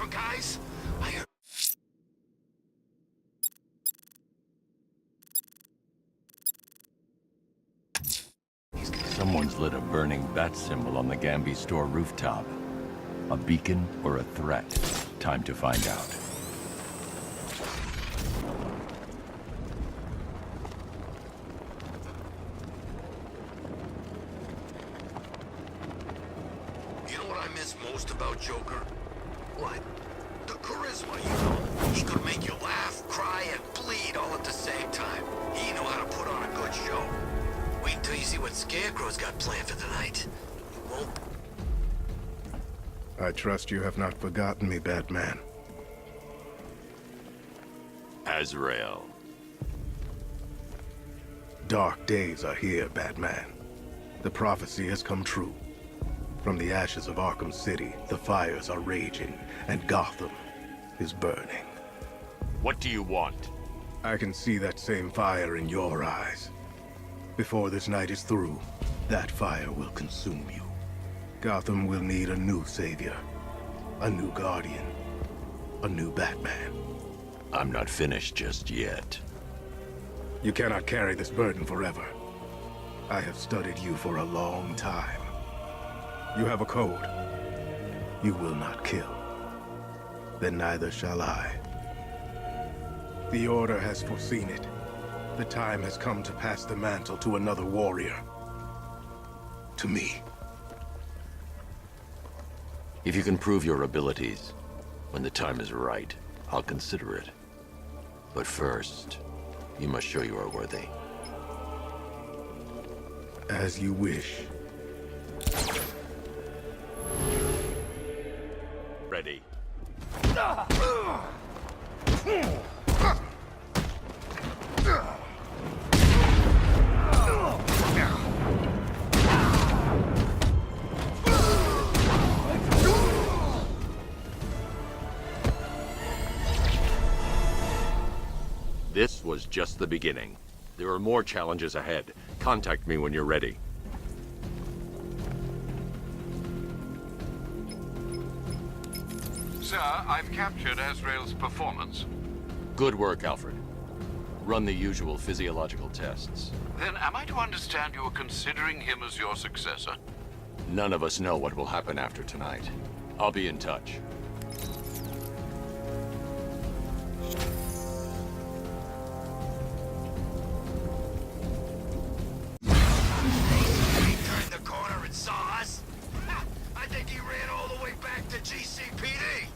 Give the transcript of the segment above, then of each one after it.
for guys? I heard... Someone's lit a burning bat symbol on the Gambi store rooftop. A beacon or a threat? Time to find out. You know what I miss most about Joker? What? The charisma, you know? He could make you laugh, cry, and bleed all at the same time. He knew how to put on a good show. Wait until you see what Scarecrow's got planned for the night. You won't... I trust you have not forgotten me, Batman. Azrael. Dark days are here, Batman. The prophecy has come true. From the ashes of Arkham City, the fires are raging, and Gotham is burning. What do you want? I can see that same fire in your eyes. Before this night is through, that fire will consume you. Gotham will need a new savior, a new guardian, a new Batman. I'm not finished just yet. You cannot carry this burden forever. I have studied you for a long time. You have a code. You will not kill. Then neither shall I. The Order has foreseen it. The time has come to pass the mantle to another warrior. To me. If you can prove your abilities, when the time is right, I'll consider it. But first, you must show you are worthy. As you wish. Ready. This was just the beginning. There are more challenges ahead. Contact me when you're ready. Sir, I've captured Azrael's performance. Good work, Alfred. Run the usual physiological tests. Then am I to understand you are considering him as your successor? None of us know what will happen after tonight. I'll be in touch. He turned the corner and saw us? Ha! I think he ran all the way back to GCPD.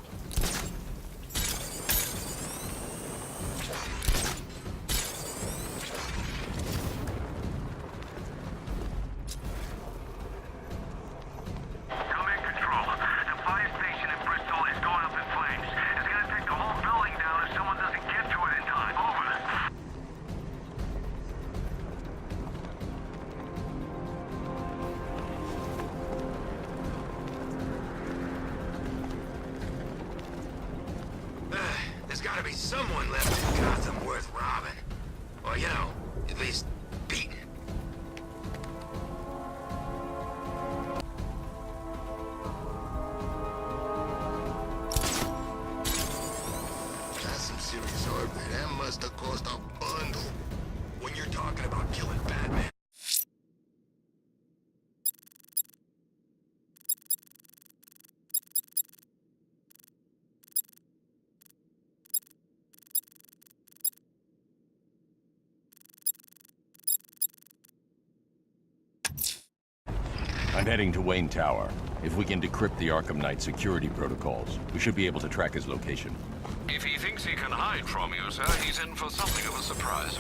Command Control. The fire station in Bristol is going up in flames. It's gonna take the whole building down if someone doesn't get to it in time. Over. There's gotta be someone left in Gotham worth robbing. Or, you know, at least beating. That's some serious hardware. That must have cost a bundle. When you're talking about killing Batman. I'm heading to Wayne Tower. If we can decrypt the Arkham Knight security protocols, we should be able to track his location. If he thinks he can hide from you, sir, he's in for something of a surprise.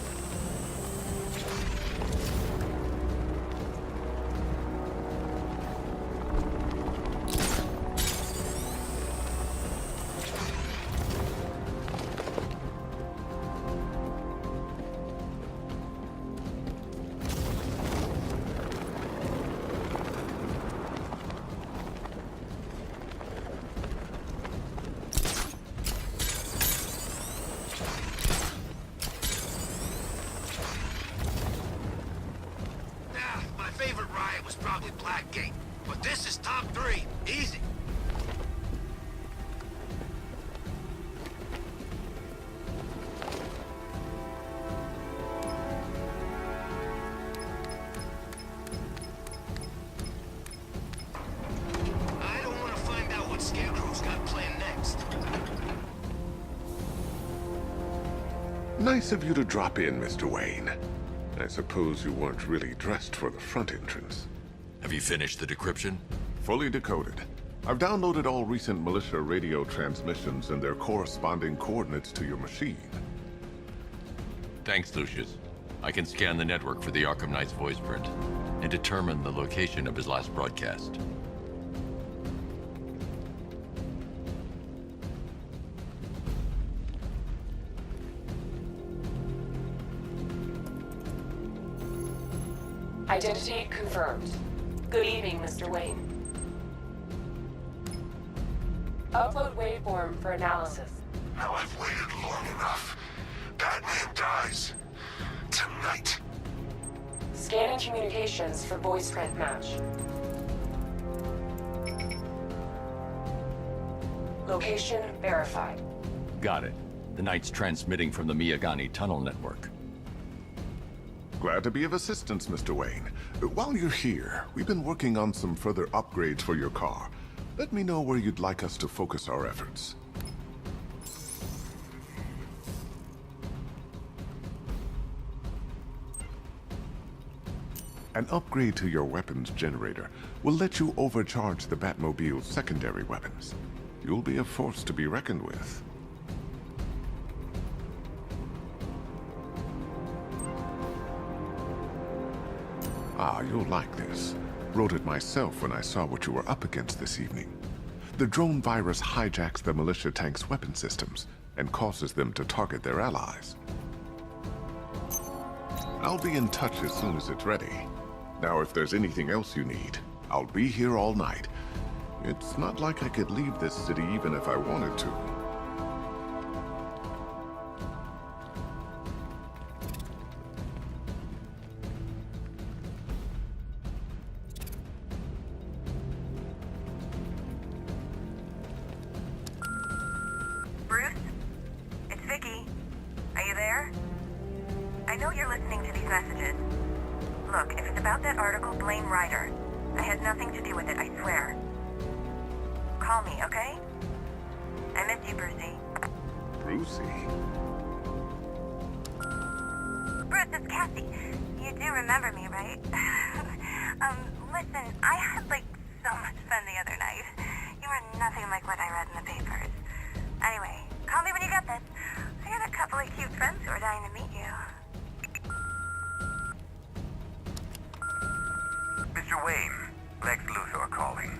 Favorite riot was probably Blackgate, but this is top 3. Easy. Nice of you to drop in, Mr. Wayne. I suppose you weren't really dressed for the front entrance. Have you finished the decryption? Fully decoded. I've downloaded all recent militia radio transmissions and their corresponding coordinates to your machine. Thanks, Lucius. I can scan the network for the Arkham Knight's voice print and determine the location of his last broadcast. Identity confirmed. Good evening, Mr. Wayne. Upload waveform for analysis. Now I've waited long enough. Batman dies. Tonight. Scanning communications for voice print match. Location verified. Got it. The Knight's transmitting from the Miyagani tunnel network. Glad to be of assistance, Mr. Wayne. While you're here, we've been working on some further upgrades for your car. Let me know where you'd like us to focus our efforts. An upgrade to your weapons generator will let you overcharge the Batmobile's secondary weapons. You'll be a force to be reckoned with. Ah, you'll like this. Wrote it myself when I saw what you were up against this evening. The drone virus hijacks the militia tank's weapon systems and causes them to target their allies. I'll be in touch as soon as it's ready. Now, if there's anything else you need, I'll be here all night. It's not like I could leave this city even if I wanted to. Bruce? It's Vicky. Are you there? I know you're listening to these messages. Look, if it's about that article, blame Ryder. I had nothing to do with it, I swear. Call me, okay? I miss you, Brucey. Brucey? Bruce, it's Cassie. You do remember me, right? Listen, I had, so much fun the other night. You were nothing like what I read in the papers. Anyway, call me when you get this. I got a couple of cute friends who are dying to meet you. Mr. Wayne, Lex Luthor calling.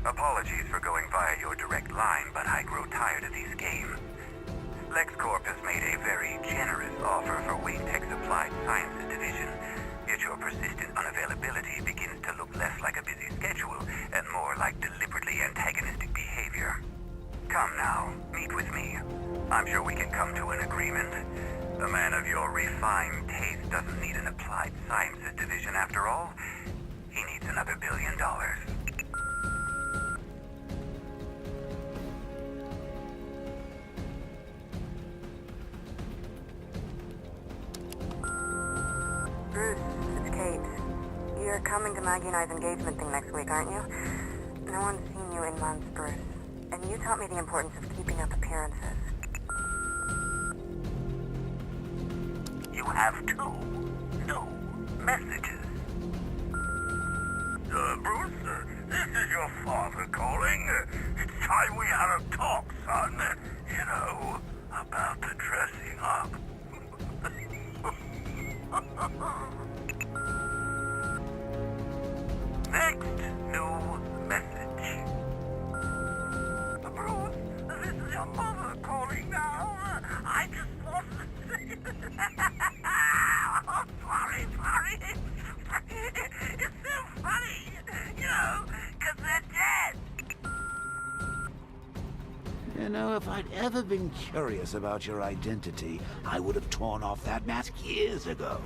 Apologies for going via your direct line, but I grow tired of these games. LexCorp has made a very generous offer for Wayne Tech's Applied Sciences Division, yet your persistent unavailability begins to look less like a busy schedule and more like deliberately antagonistic behavior. Come now, meet with me. I'm sure we can come to an agreement. A man of your refined taste doesn't need an Applied Sciences Division after all. He needs another $1 billion. Bruce, it's Kate. You're coming to Maggie and I's engagement thing next week, aren't you? No one's seen you in months, Bruce. And you taught me the importance of keeping up appearances. You have two messages. Bruce, this is your father calling. It's time we had a talk, son. You know, about the dressing up. Next new message. Bruce, this is your mother calling now. I just want to say... Oh, sorry. It's so funny, you know, because they're dead. You know, if I'd ever been curious about your identity, I would have torn off that mask years ago.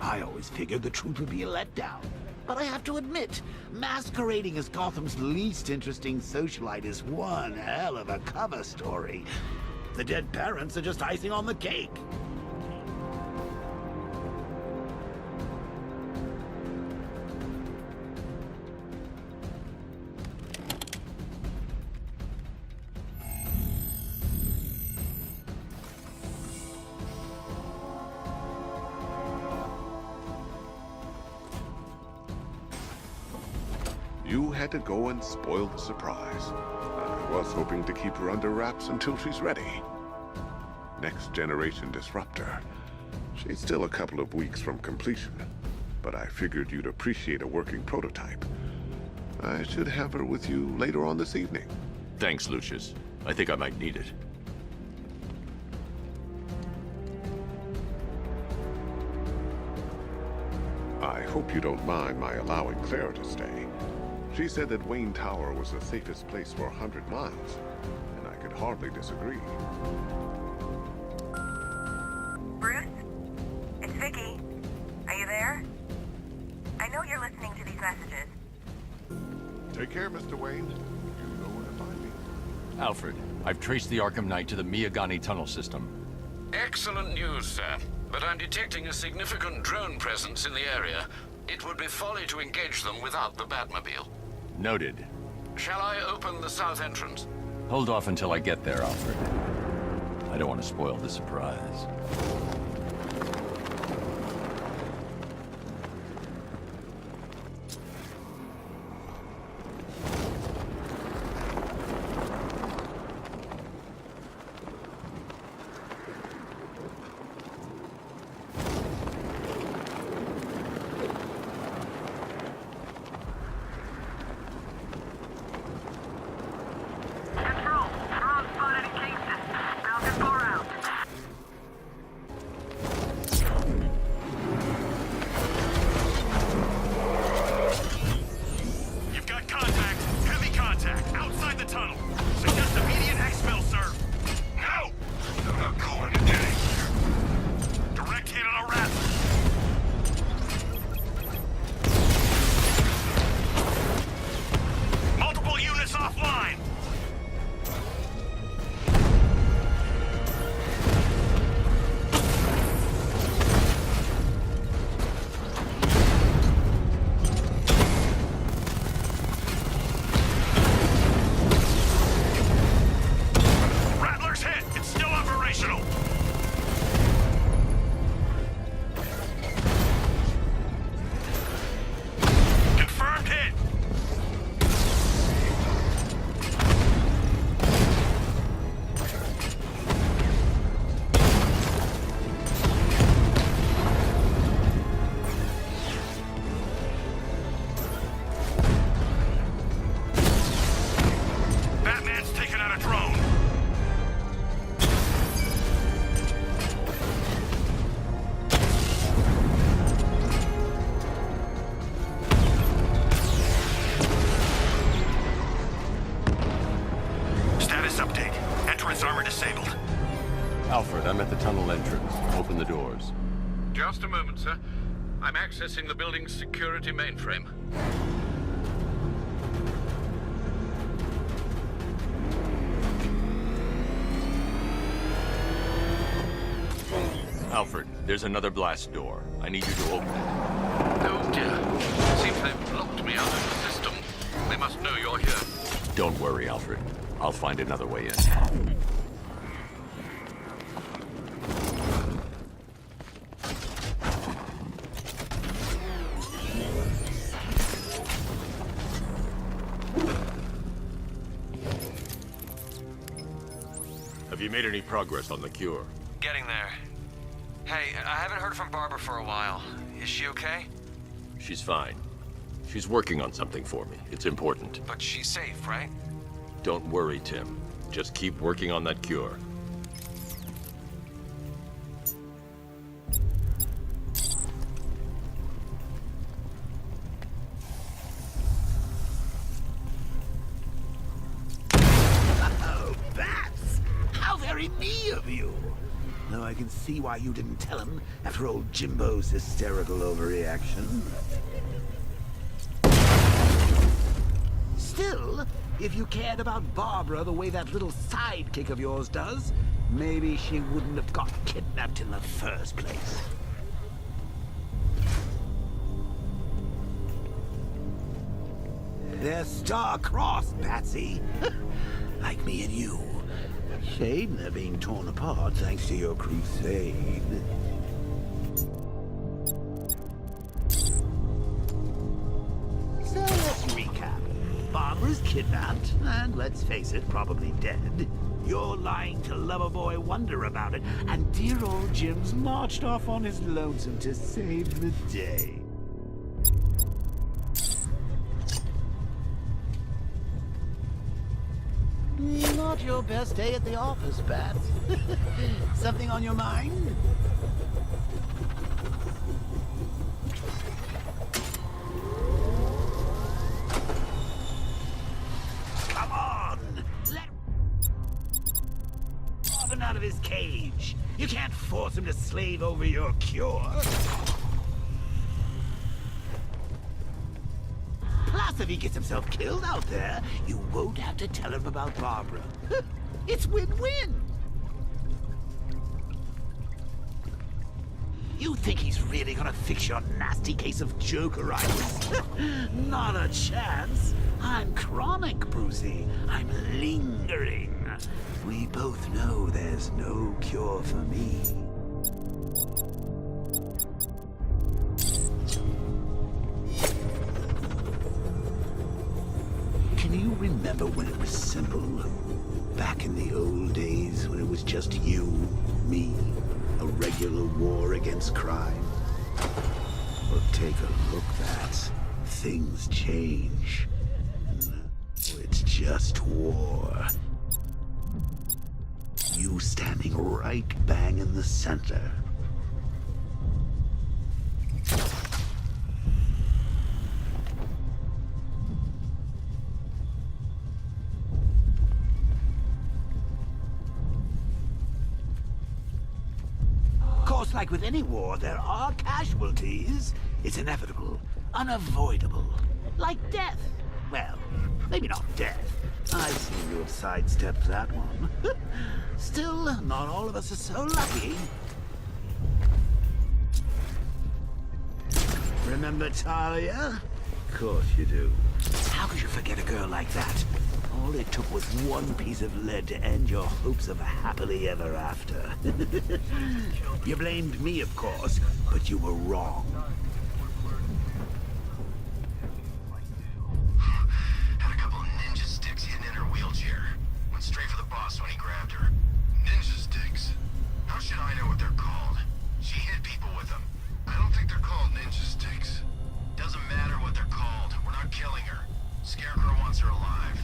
I always figured the truth would be a letdown. But I have to admit, masquerading as Gotham's least interesting socialite is one hell of a cover story. The dead parents are just icing on the cake. You had to go and spoil the surprise. I was hoping to keep her under wraps until she's ready. Next generation disruptor. She's still a couple of weeks from completion, but I figured you'd appreciate a working prototype. I should have her with you later on this evening. Thanks, Lucius. I think I might need it. I hope you don't mind my allowing Claire to stay. She said that Wayne Tower was the safest place for 100 miles, and I could hardly disagree. Bruce? It's Vicky. Are you there? I know you're listening to these messages. Take care, Mr. Wayne. You know where to find me. Alfred, I've traced the Arkham Knight to the Miyagani tunnel system. Excellent news, sir. But I'm detecting a significant drone presence in the area. It would be folly to engage them without the Batmobile. Noted. Shall I open the south entrance? Hold off until I get there, Alfred. I don't want to spoil the surprise. Alfred, I'm at the tunnel entrance. Open the doors. Just a moment, sir. I'm accessing the building's security mainframe. Alfred, there's another blast door. I need you to open it. Oh dear. Seems they've locked me out of the system. They must know you're here. Don't worry, Alfred. I'll find another way in. Have you made any progress on the cure? Getting there. Hey, I haven't heard from Barbara for a while. Is she okay? She's fine. She's working on something for me. It's important. But she's safe, right? Don't worry, Tim. Just keep working on that cure. Oh, Bats! How very me of you! Though I can see why you didn't tell him after old Jimbo's hysterical overreaction. Still, if you cared about Barbara the way that little sidekick of yours does, maybe she wouldn't have got kidnapped in the first place. They're star-crossed, Patsy. Like me and you. Shame they're being torn apart thanks to your crusade. So let's recap. is kidnapped, and let's face it, probably dead. You're lying to Loverboy Wonder about it, and dear old Jim's marched off on his lonesome to save the day. Not your best day at the office, Bats. Something on your mind? Come on! Let Robin out of his cage. You can't force him to slave over your cure. Plus, if he gets himself killed out there, you won't have to tell him about Barbara. It's win-win! You think he's really gonna fix your nasty case of Jokeritis? Not a chance. I'm chronic, Brucey. I'm lingering. We both know there's no cure for me. Can you remember when it was simple? Back in the old days when it was just you, me, a regular war against crime? Well, take a look, Bats. Things change. It's just war. You standing right bang in the center. Like with any war, there are casualties. It's inevitable, unavoidable. Like death. Well, maybe not death. I seem to have sidestepped that one. Still, not all of us are so lucky. Remember Talia? Of course you do. How could you forget a girl like that? All it took was one piece of lead to end your hopes of a happily ever after. You blamed me, of course, but you were wrong. Had a couple of ninja sticks hidden in her wheelchair. Went straight for the boss when he grabbed her. Ninja sticks? How should I know what they're called? She hit people with them. I don't think they're called ninja sticks. Doesn't matter what they're called. We're not killing her. Scarecrow wants her alive.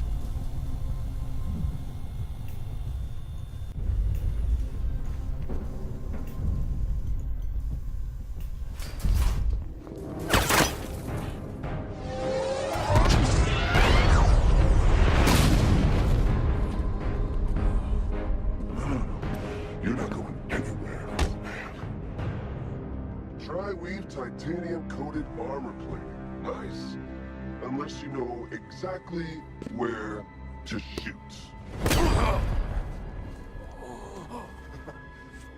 Titanium-coated armor plating. Nice. Unless you know exactly where to shoot.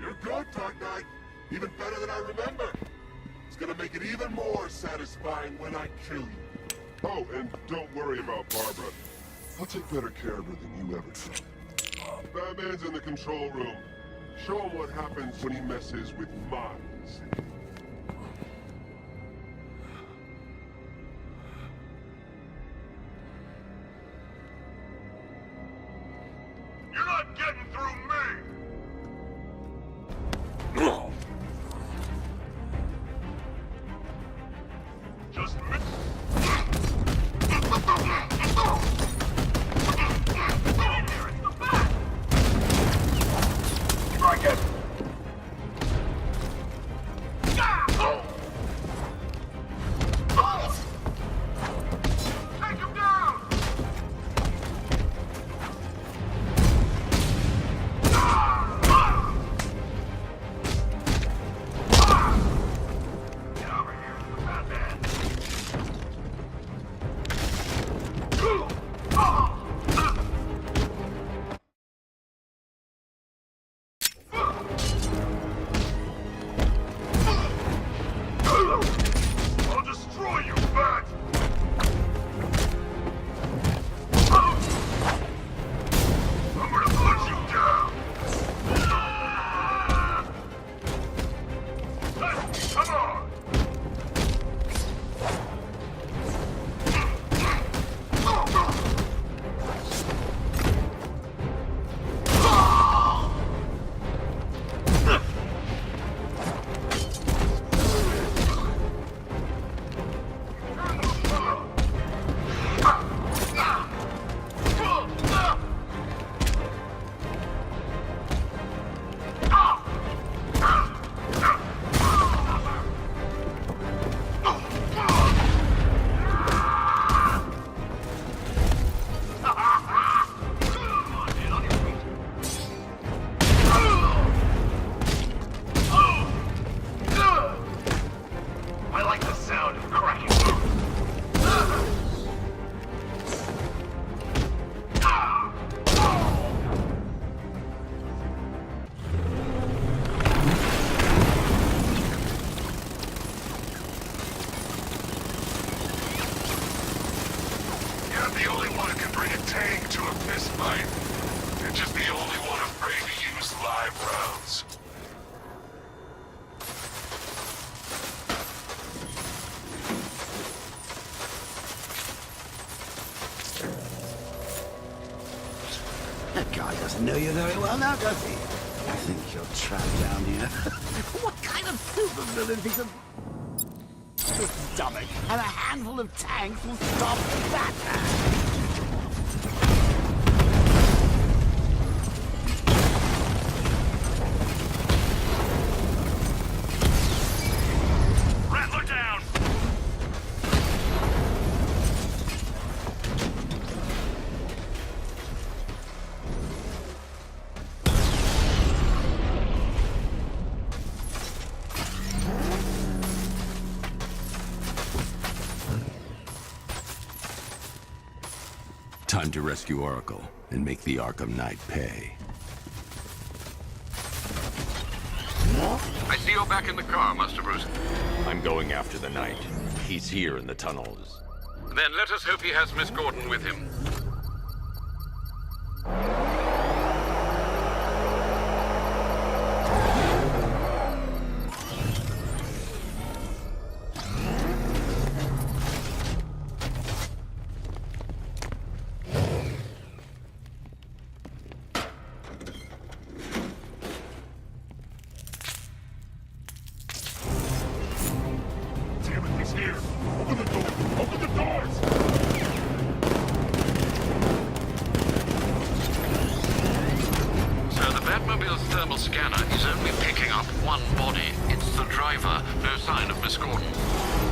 You're good, Dark Knight. Even better than I remember. It's gonna make it even more satisfying when I kill you. Oh, and don't worry about Barbara. I'll take better care of her than you ever did. Batman's in the control room. Show him what happens when he messes with minds. You're not getting through me! Just miss. Strike it! Take him down! Get over here, Batman! the only one who can bring a tank to a fist fight. You're just the only one afraid to use live rounds. That guy doesn't know you very well now, does he? I think you're trapped down here. What kind of supervillain thinks of... This stomach and a handful of tanks will stop Batman! Time to rescue Oracle and make the Arkham Knight pay. I see you're back in the car, Master Bruce. I'm going after the Knight. He's here in the tunnels. Then let us hope he has Miss Gordon with him.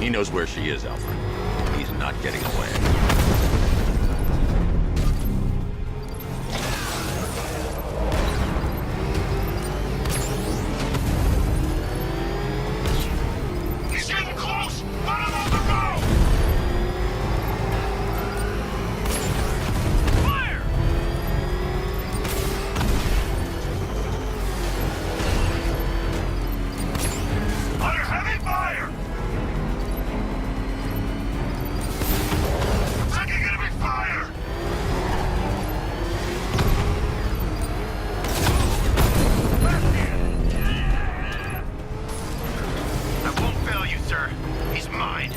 He knows where she is, Alfred. He's not getting away. He's getting close! Let him on the road! Fire! Under heavy fire! Taking enemy fire! I won't fail you, sir. He's mine.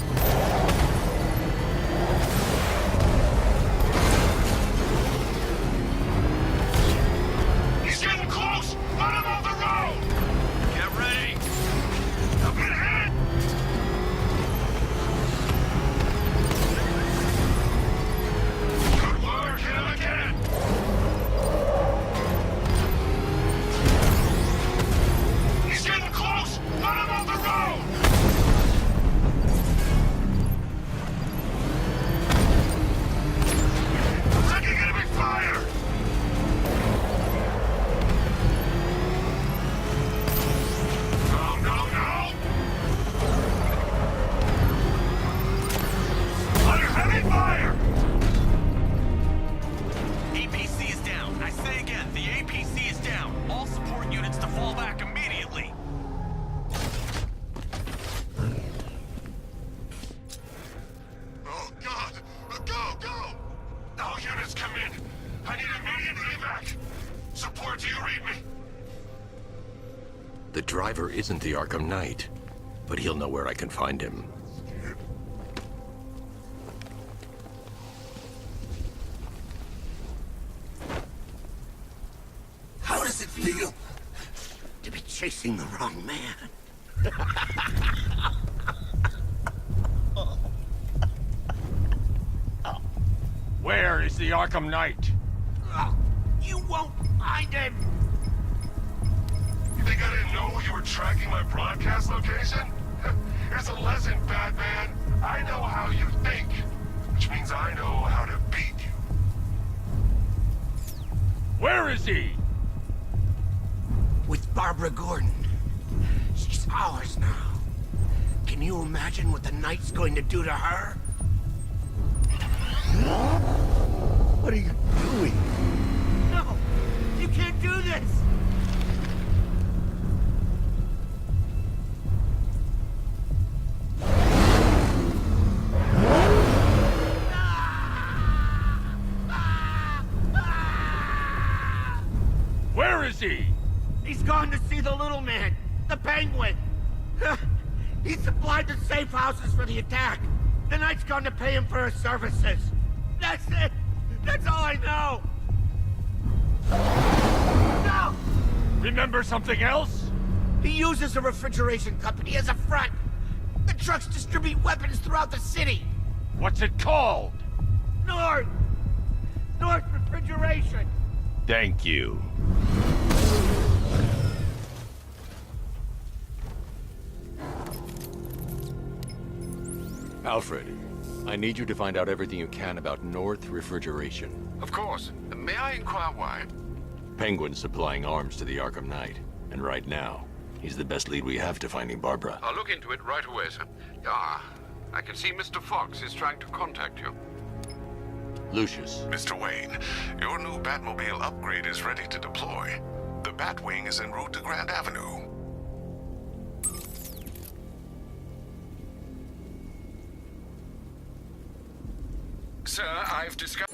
He's getting close! Let him on the road! Get ready. I've been hit! Good work, hit him again! He's getting close! Let him on the road! Taking enemy fire! No, no, no! Under heavy fire! APC is down. I say again, the APC is down. All support units to fall back immediately. Oh, God! Go, go! All units come in. I need immediate evac. Support, do you read me? The driver isn't the Arkham Knight, but he'll know where I can find him. How does it feel to be chasing the wrong man? Where is the Arkham Knight? You won't find him! You think I didn't know you were tracking my broadcast location? Here's a lesson, Batman. I know how you think, which means I know how to beat you. Where is he? With Barbara Gordon. She's ours now. Can you imagine what the Knight's going to do to her? What are you doing? No! You can't do this! gone to see the little man, the Penguin. He supplied the safe houses for the attack. The Knight's gone to pay him for his services. That's it. That's all I know. No! Remember something else? He uses a refrigeration company as a front. The trucks distribute weapons throughout the city. What's it called? North Refrigeration. Thank you. Alfred, I need you to find out everything you can about North Refrigeration. Of course. May I inquire why? Penguin's supplying arms to the Arkham Knight, and right now, he's the best lead we have to finding Barbara. I'll look into it right away, sir. Ah, I can see Mr. Fox is trying to contact you. Lucius. Mr. Wayne, your new Batmobile upgrade is ready to deploy. The Batwing is en route to Grand Avenue. Sir, I've discovered